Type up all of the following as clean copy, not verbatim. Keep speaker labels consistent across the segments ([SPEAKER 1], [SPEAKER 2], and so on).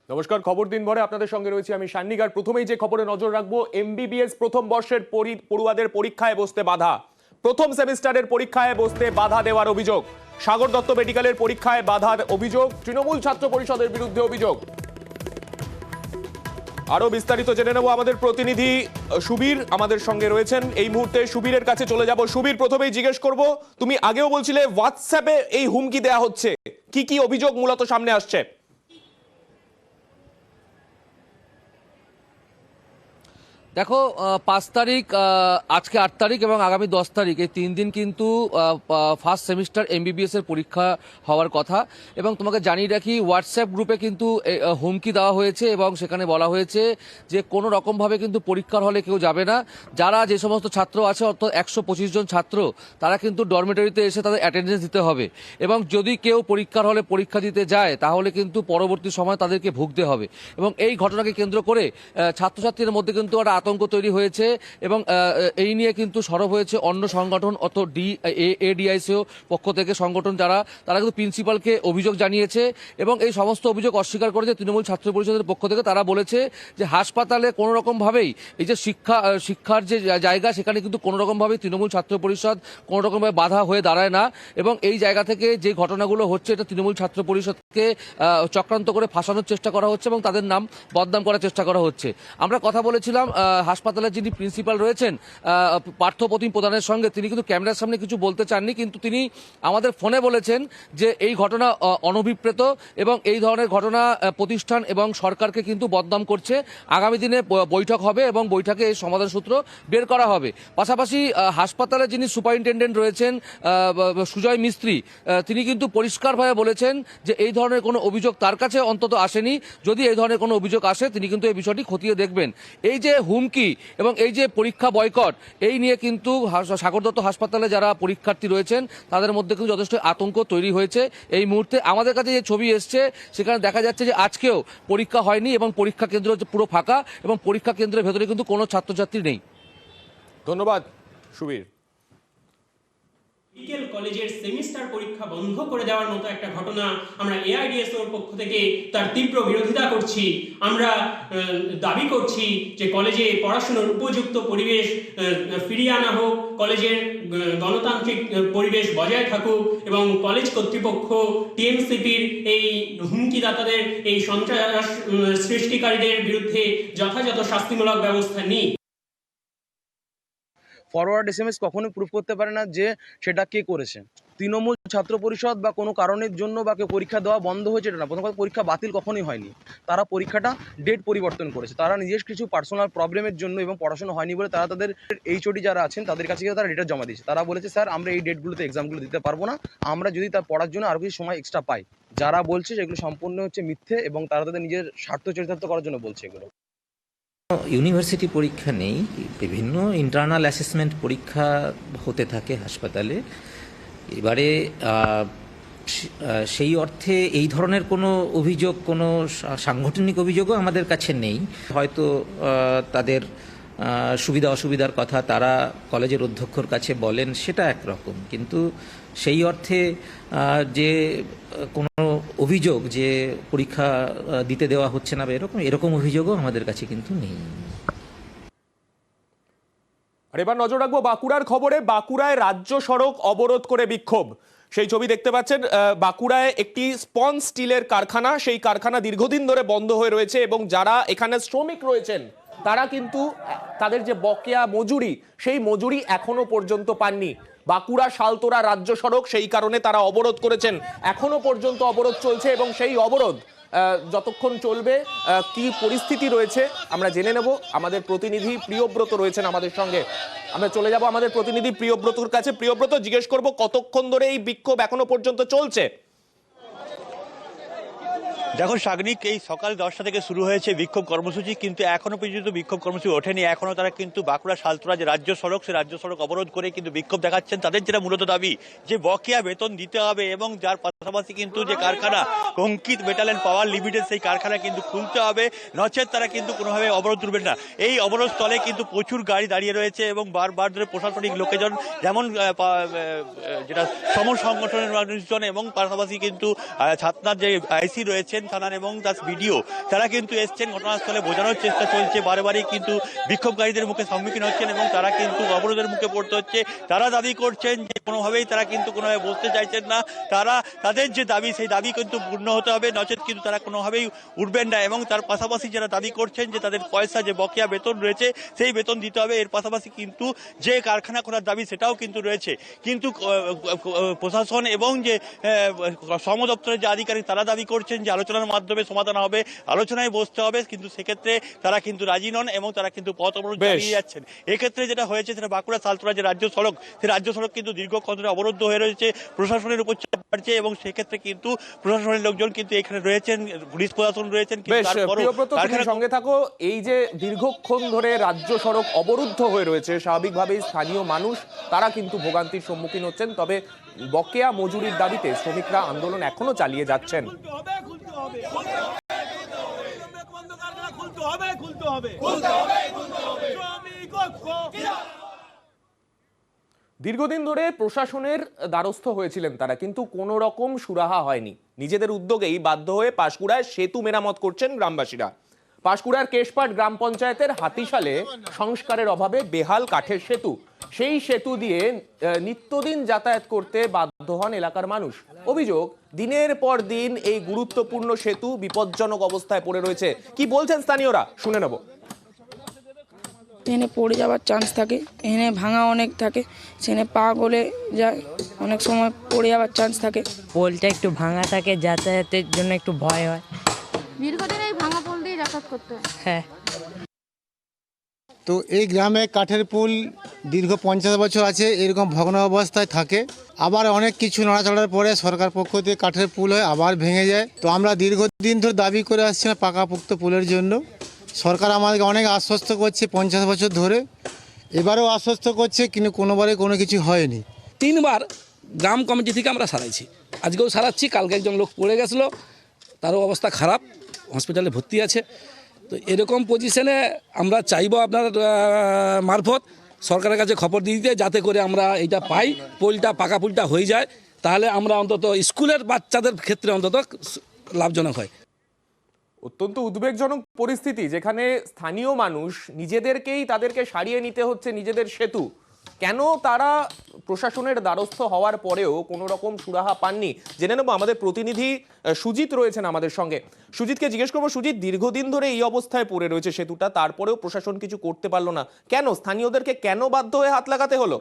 [SPEAKER 1] নমস্কার, খবর দিনভরে আপনাদের সঙ্গে রয়েছে আমি শান্নিগার। প্রথমেই যে খবরে নজর রাখবো, এমবিবিএস প্রথম বর্ষের পড়ুয়াদের পরীক্ষায় বসতে বাধা। প্রথম সেমিস্টারের পরীক্ষায় বসতে বাধা দেওয়ার অভিযোগ। সাগর দত্ত মেডিকেলের পরীক্ষায় বাধার অভিযোগ, তৃণমূল ছাত্র পরিষদের বিরুদ্ধে অভিযোগ। আরো বিস্তারিত জেনে নেব, আমাদের প্রতিনিধি সুবীর আমাদের সঙ্গে রয়েছেন এই মুহূর্তে। সুবীরের কাছে চলে যাব। সুবীর, প্রথমেই জিজ্ঞেস করব, তুমি আগেও বলছিলে হোয়াটসঅ্যাপে এই হুমকি দেয়া হচ্ছে, কি কি অভিযোগ মূলত সামনে আসছে?
[SPEAKER 2] দেখো, 5 তারিখ, আজকে 8 তারিখ এবং আগামী 10 তারিখ, এই 3 দিন কিন্তু ফার্স্ট সেমিস্টার এমবিবিএস এর পরীক্ষা হওয়ার কথা। এবং তোমাকে জানিয়ে রাখি, হোয়াটসঅ্যাপ গ্রুপে কিন্তু হুমকি দেওয়া হয়েছে এবং সেখানে বলা হয়েছে যে কোনো রকমভাবে কিন্তু পরীক্ষার হলে কেউ যাবে না। যারা যে সমস্ত ছাত্র আছে, অর্থাৎ 125 জন ছাত্র, তারা কিন্তু ডরমিটরিতে এসে তাদের অ্যাটেন্ডেন্স দিতে হবে। এবং যদি কেউ পরীক্ষার হলে পরীক্ষা দিতে যায় তাহলে কিন্তু পরবর্তী সময় তাদেরকে ভুগতে হবে। এবং এই ঘটনাকে কেন্দ্র করে ছাত্রছাত্রীদের মধ্যে কিন্তু একটা আতঙ্ক তৈরি হয়েছে এবং এই নিয়ে কিন্তু সরব হয়েছে অন্য সংগঠন, অত এডিআইসিও পক্ষ থেকে সংগঠন, তারা কিন্তু প্রিন্সিপালকে অভিযোগ জানিয়েছে এবং এই সমস্ত অভিযোগ অস্বীকার করেছে তৃণমূল ছাত্র পরিষদের পক্ষ থেকে। তারা বলেছে যে হাসপাতালে কোনো রকমভাবেই এই যে শিক্ষার যে জায়গা, সেখানে কিন্তু কোনো রকমভাবেই তৃণমূল ছাত্র পরিষদ কোনো রকমভাবে বাধা হয়ে দাঁড়ায় না। এবং এই জায়গা থেকে যে ঘটনাগুলো হচ্ছে, এটা তৃণমূল ছাত্র পরিষদকে চক্রান্ত করে ফাঁসানোর চেষ্টা করা হচ্ছে এবং তাদের নাম বদনাম করার চেষ্টা করা হচ্ছে। আমরা কথা বলেছিলাম হাসপাতালের যিনি প্রিন্সিপাল রয়েছেন পার্থপ্রতিম প্রধানের সঙ্গে। তিনি কিন্তু ক্যামেরার সামনে কিছু বলতে চাননি, কিন্তু তিনি আমাদের ফোনে বলেছেন যে এই ঘটনা অনভিপ্রেত এবং এই ধরনের ঘটনা প্রতিষ্ঠান এবং সরকারকে কিন্তু বদনাম করছে। আগামী দিনে বৈঠক হবে এবং বৈঠকে এই সমাধান সূত্র বের করা হবে। পাশাপাশি হাসপাতালের যিনি সুপারিনটেন্ডেন্ট রয়েছেন সুজয় মিস্ত্রি, তিনি কিন্তু পরিষ্কারভাবে বলেছেন যে এই ধরনের কোনো অভিযোগ তার কাছে অন্তত আসেনি। যদি এই ধরনের কোনো অভিযোগ আসে, তিনি কিন্তু এই বিষয়টি খতিয়ে দেখবেন। এই যে হুমকি এবং এই যে পরীক্ষা বয়কট, এই নিয়ে কিন্তু সাগর দত্ত হাসপাতালে যারা পরীক্ষার্থী রয়েছেন তাদের মধ্যে কিন্তু যথেষ্ট আতঙ্ক তৈরি হয়েছে। এই মুহূর্তে আমাদের কাছে যে ছবি এসছে, সেখানে দেখা যাচ্ছে যে আজকেও পরীক্ষা হয়নি এবং পরীক্ষা কেন্দ্র হচ্ছে পুরো ফাঁকা এবং পরীক্ষা কেন্দ্রের ভেতরে কিন্তু কোনো ছাত্রছাত্রী নেই।
[SPEAKER 1] ধন্যবাদ সুবীর।
[SPEAKER 3] মেডিকেল কলেজের সেমিস্টার পরীক্ষা বন্ধ করে দেওয়ার মতো একটা ঘটনা আমরা এআইডিএসওর পক্ষ থেকে তার তীব্র বিরোধিতা করছি। আমরা দাবি করছি যে কলেজে পড়াশোনার উপযুক্ত পরিবেশ ফিরিয়ে আনা হোক, কলেজের গণতান্ত্রিক পরিবেশ বজায় থাকুক এবং কলেজ কর্তৃপক্ষ টিএমসিপির এই হুমকিদাতাদের, এই সন্ত্রাস সৃষ্টিকারীদের বিরুদ্ধে যথাযথ শাস্তিমূলক ব্যবস্থা নিক।
[SPEAKER 4] ফরওয়ার্ড এসএমএস কখনোই প্রুফ করতে পারে না যে সেটা কে করেছে। তৃণমূল ছাত্র পরিষদ বা কোনো কারণের জন্য বা কেউ পরীক্ষা দেওয়া বন্ধ হয়েছে এটা না। প্রথম কথা, পরীক্ষা বাতিল কখনোই হয়নি। তারা পরীক্ষাটা ডেট পরিবর্তন করেছে। তারা নিজের কিছু পার্সোনাল প্রবলেমের জন্য এবং পড়াশোনা হয়নি বলে তারা তাদের এইচওডি যারা আছেন তাদের কাছে গিয়ে তারা ডেটা জমা দিয়েছে। তারা বলেছে, স্যার আমরা এই ডেটগুলোতে এক্সামগুলো দিতে পারবো না, আমরা যদি তার পড়ার জন্য আরও কিছু সময় এক্সট্রা পাই। যারা বলছে সেগুলো সম্পূর্ণ হচ্ছে মিথ্যে এবং তারা তাদের নিজের স্বার্থ চরিতার্থ করার জন্য বলছে এগুলো।
[SPEAKER 5] ইউনিভার্সিটি পরীক্ষা নেই, বিভিন্ন ইন্টারনাল অ্যাসেসমেন্ট পরীক্ষা হতে থাকে হাসপাতালে। এবারে সেই অর্থে এই ধরনের কোনো অভিযোগ, কোনো সাংগঠনিক অভিযোগও আমাদের কাছে নেই। হয়তো তাদের সুবিধা অসুবিধার কথা তারা কলেজের অধ্যক্ষর কাছে বলেন, সেটা একরকম, কিন্তু সেই অর্থে যে কোনো অভিযোগ যে পরীক্ষা দিতে দেওয়া হচ্ছে না বা এরকম অভিযোগও আমাদের কাছে কিন্তু নেই।
[SPEAKER 1] আর এবার নজর রাখবো বাঁকুড়ার খবরে। বাঁকুড়ায় রাজ্য সড়ক অবরোধ করে বিক্ষোভ, সেই ছবি দেখতে পাচ্ছেন। বাঁকুড়ায় একটি স্পঞ্জ স্টিলের কারখানা, সেই কারখানা দীর্ঘদিন ধরে বন্ধ হয়ে রয়েছে এবং যারা এখানে শ্রমিক রয়েছেন তারা কিন্তু তাদের যে বকেয়া মজুরি, সেই মজুরি এখনো পর্যন্ত পাননি। বাঁকুড়া শালতোরা রাজ্য সড়ক, সেই কারণে তারা অবরোধ করেছেন। এখনো পর্যন্ত অবরোধ চলছে এবং সেই অবরোধ যতক্ষণ চলবে, কি পরিস্থিতি রয়েছে আমরা জেনে নেব। আমাদের প্রতিনিধি প্রিয়ব্রত রয়েছেন আমাদের সঙ্গে, আমরা চলে যাব আমাদের প্রতিনিধি প্রিয়ব্রতর কাছে। প্রিয়ব্রত, জিজ্ঞেস করব কতক্ষণ ধরে এই বিক্ষোভ এখনো পর্যন্ত চলছে?
[SPEAKER 6] দেখো সাগনিক, এই সকাল 10টা থেকে শুরু হয়েছে বিক্ষোভ কর্মসূচি, কিন্তু এখনো পর্যন্ত বিক্ষোভ কর্মসূচি ওঠেনি। এখনো তারা কিন্তু বাঁকুড়া শালতোরা যে রাজ্য সড়ক, সেই রাজ্য সড়ক অবরোধ করে কিন্তু বিক্ষোভ দেখাচ্ছেন। তাদের যেটা মূলত দাবি যে বকেয়া বেতন দিতে হবে এবং যার পাশাপাশি কিন্তু যে কারখানা অঙ্কিত মেটাল অ্যান্ড পাওয়ার লিমিটেড, সেই কারখানা কিন্তু খুলতে হবে, নচেত তারা কিন্তু কোনোভাবে অবরোধ তুলবেন না। এই অবরোধ স্থলে কিন্তু প্রচুর গাড়ি দাঁড়িয়ে রয়েছে এবং বারবার ধরে প্রশাসনিক লোকজন, যেমন যেটা সম সংগঠনের মানুষজন এবং পাশাপাশি কিন্তু ছাতনার যে আইসি রয়েছেন থানার এবং তার ভিডিও, তারা কিন্তু এসছেন ঘটনাস্থলে, বোঝানোর চেষ্টা চলছে। বারবারই কিন্তু বিক্ষোভকারীদের মুখে সম্মুখীন হচ্ছেন এবং তারা কিন্তু অবরোধের মুখে পড়তে হচ্ছে। তারা দাবি করছেন যে কোনোভাবেই তারা কিন্তু কোনোভাবে বসতে চাইছেন না, তারা তাদের যে দাবি সেই দাবি কিন্তু পূর্ণ হতে হবে, নচেত কিন্তু তারা কোনোভাবেই উঠবেন না। এবং তার পাশাপাশি যারা দাবি করছেন যে তাদের পয়সা, যে বকেয়া বেতন রয়েছে সেই বেতন দিতে হবে। এর পাশাপাশি কিন্তু যে কারখানা খোলার দাবি সেটাও কিন্তু রয়েছে, কিন্তু প্রশাসন এবং যে শ্রম দপ্তরের যে আধিকারিক তারা দাবি করছেন যে আলোচনার মাধ্যমে সমাধান হবে, আলোচনায় বসতে হবে, কিন্তু সেক্ষেত্রে তারা কিন্তু রাজি নন এবং তারা কিন্তু পথ অবরোধ চালিয়ে যাচ্ছেন। এক্ষেত্রে যেটা হয়েছে সেটা বাঁকুড়া সালতোরা যে রাজ্য সড়ক, সেই রাজ্য সড়ক কিন্তু দীর্ঘক্ষণ ধরে অবরুদ্ধ হয়ে রয়েছে, প্রশাসনের উপর চাপ বাড়ছে এবং সেক্ষেত্রে কিন্তু প্রশাসনের লোকজন কিন্তু এখানে রয়েছেন, পুলিশ প্রশাসন রয়েছেন।
[SPEAKER 1] বেশ, প্রিয়ব্রত, তুমি সঙ্গে থাকো। এই যে দীর্ঘক্ষণ ধরে রাজ্য সড়ক অবরুদ্ধ হয়ে রয়েছে, স্বাভাবিকভাবেই স্থানীয় মানুষ তারা কিন্তু ভোগান্তির সম্মুখীন হচ্ছেন, তবে বকেয়া মজুরির দাবিতে শ্রমিকরা আন্দোলন এখনো চালিয়ে যাচ্ছেন। দীর্ঘদিন ধরে প্রশাসনের দ্বারস্থ হয়েছিলেন তারা, কিন্তু কোনো রকম সুরাহা হয়নি। নিজেদের উদ্যোগেই বাধ্য হয়ে পাঁশকুড়ায় সেতু মেরামত করছেন গ্রামবাসীরা। পাঁশকুড়ার কেশপাট গ্রাম পঞ্চায়েতের হাতিশালে সংস্কারের অভাবে বেহাল কাঠের সেতু, সেই সেতু দিয়ে নিত্যদিন যাতায়াত করতে বাধ্য হন এলাকার মানুষ। অভিযোগ, দিনের পর দিন এই গুরুত্বপূর্ণ সেতু বিপজ্জনক অবস্থায় পড়ে রয়েছে। কি বলছেন স্থানীয়রা, শুনে নেব।
[SPEAKER 7] এখানে পড়ে যাওয়ার চান্স থাকে, এখানে ভাঙা অনেক থাকে, সেখানে পা গলে যায়, অনেক সময় পড়ে যাওয়ার চান্স থাকে।
[SPEAKER 8] পোলটা একটু ভাঙা থাকে, যাতায়াতের জন্য একটু ভয় হয়।
[SPEAKER 9] দীর্ঘদিন এই ভাঙা পোল দিয়ে যাতায়াত করতে হয়।
[SPEAKER 8] হ্যাঁ।
[SPEAKER 10] তো এই গ্রামে কাঠের পুল দীর্ঘ 50 বছর আছে, এরকম ভগ্ন অবস্থায় থাকে। আবার অনেক কিছু নড়াচড়ার পরে সরকার পক্ষ থেকে কাঠের পুল হয়, আবার ভেঙে যায়। তো আমরা দীর্ঘদিন ধরে দাবি করে আসছি না পাকাপোক্ত পুলের জন্য। সরকার আমাদেরকে অনেক আশ্বস্ত করছে 50 বছর ধরে, এবারেও আশ্বস্ত করছে, কিন্তু কোনোবারে কোনো কিছু হয়নি।
[SPEAKER 11] 3 বার গ্রাম কমিটি থেকে আমরা সারাইছি, আজকেও সারাচ্ছি। কালকে একজন লোক পড়ে গেছিলো, তারও অবস্থা খারাপ, হসপিটালে ভর্তি আছে। তো এরকম পজিশনে আমরা চাইবো আপনার মারফত সরকারের কাছে খবর দিয়ে দিতে, যাতে করে আমরা এইটা পাই, পোলটা পাকা পুলটা হয়ে যায়, তাহলে আমরা অন্তত স্কুলের বাচ্চাদের ক্ষেত্রে অন্তত লাভজনক হয়।
[SPEAKER 1] অত্যন্ত উদ্বেগজনক পরিস্থিতি, যেখানে স্থানীয় মানুষ নিজেদেরকেই তাদেরকে সারিয়ে নিতে হচ্ছে নিজেদের সেতু। কেন তারা প্রশাসনের দ্বারস্থ হওয়ার পরেও কোনো রকম সুরাহা পাননি, জেনে নেব। আমাদের প্রতিনিধি সুজিত রয়েছেন আমাদের সঙ্গে। সুজিতকে জিজ্ঞেস করবো, সুজিত, দীর্ঘদিন ধরে এই অবস্থায় পড়ে রয়েছে সেতুটা, তারপরেও প্রশাসন কিছু করতে পারলো না কেন? স্থানীয়দেরকে কেন বাধ্য হয়ে হাত লাগাতে হলো?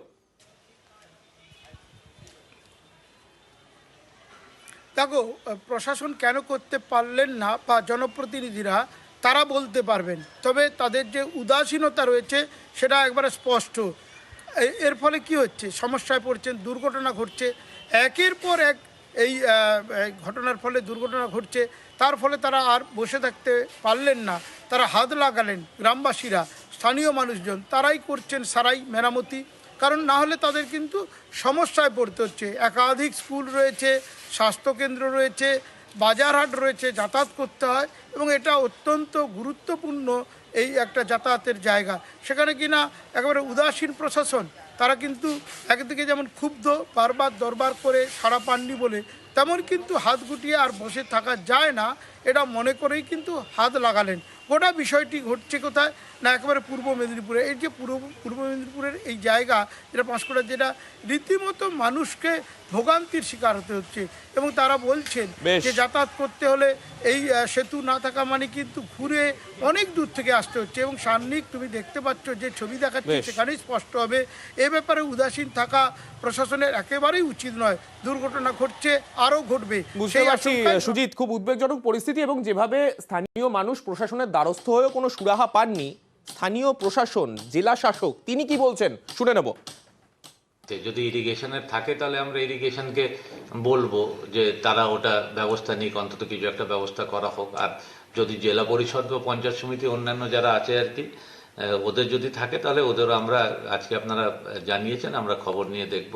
[SPEAKER 12] দেখো, প্রশাসন কেন করতে পারলেন না বা জনপ্রতিনিধিরা তারা বলতে পারবেন, তবে তাদের যে উদাসীনতা রয়েছে সেটা একবারে স্পষ্ট। এর ফলে কি হচ্ছে, সমস্যায় পড়ছেন, দুর্ঘটনা ঘটছে, একের পর এক এই ঘটনার ফলে দুর্ঘটনা ঘটছে। তার ফলে তারা আর বসে থাকতে পারলেন না, তারা হাত লাগালেন। গ্রামবাসীরা, স্থানীয় মানুষজন তারাই করছেন সারাই মেরামতি, কারণ না হলে তাদের কিন্তু সমস্যায় পড়তে হচ্ছে। একাধিক স্কুল রয়েছে, স্বাস্থ্যকেন্দ্র রয়েছে, বাজারহাট রয়েছে, যাতায়াত করতে হয় এবং এটা অত্যন্ত গুরুত্বপূর্ণ এই একটা যাতায়াতের জায়গা। সেখানে কিনা একেবারে উদাসীন প্রশাসন, তারা কিন্তু একদিকে যেমন ক্ষুব্ধ, বারবার দরবার করে সাড়া পাননি বলে, তেমন কিন্তু হাত গুটিয়ে আর বসে থাকা যায় না, এটা মনে করেই কিন্তু হাত লাগালেন। গোটা বিষয়টি ঘটছে কোথায় না, একেবারে পূর্ব মেদিনীপুরে। এই যে পূর্ব মেদিনীপুরের এই জায়গা, যেটা পাঁশকুড়া, যেটা রীতিমতো মানুষকে ভোগান্তির শিকার হতে হচ্ছে এবং তারা বলছেন যে যাতায়াত করতে হলে এই সেতু না থাকা মানে কিন্তু ঘুরে অনেক দূর থেকে আসতে হচ্ছে। এবং সান্নিক তুমি দেখতে পাচ্ছ যে ছবি দেখাচ্ছে, সেখানেই স্পষ্ট হবে এ ব্যাপারে উদাসীন থাকা প্রশাসনের একেবারেই উচিত নয়। দুর্ঘটনা ঘটছে, আরও ঘটবে।
[SPEAKER 1] বুঝতে পারছি সুজিত, খুব উদ্বেগজনক পরিস্থিতি এবং যেভাবে স্থানীয় মানুষ প্রশাসনের দ্বারস্থ হয়েও কোনো সুরাহা পাননি, স্থানীয় প্রশাসন, জেলা শাসক তিনি কি বলছেন শুনে নেব।
[SPEAKER 13] যদি ইরিগেশনের থাকে তাহলে আমরা ইরিগেশনকে বলবো যে তারা ওটা ব্যবস্থা নিক, অন্তত কিছু একটা ব্যবস্থা করা হোক। আর যদি জেলা পরিষদ বা পঞ্চায়েত সমিতি অন্যান্য যারা আছে আর কি, ওদের যদি থাকে তাহলে ওদেরও আমরা, আজকে আপনারা জানিয়েছেন, আমরা খবর নিয়ে দেখব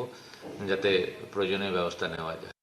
[SPEAKER 13] যাতে প্রয়োজনীয় ব্যবস্থা নেওয়া যায়।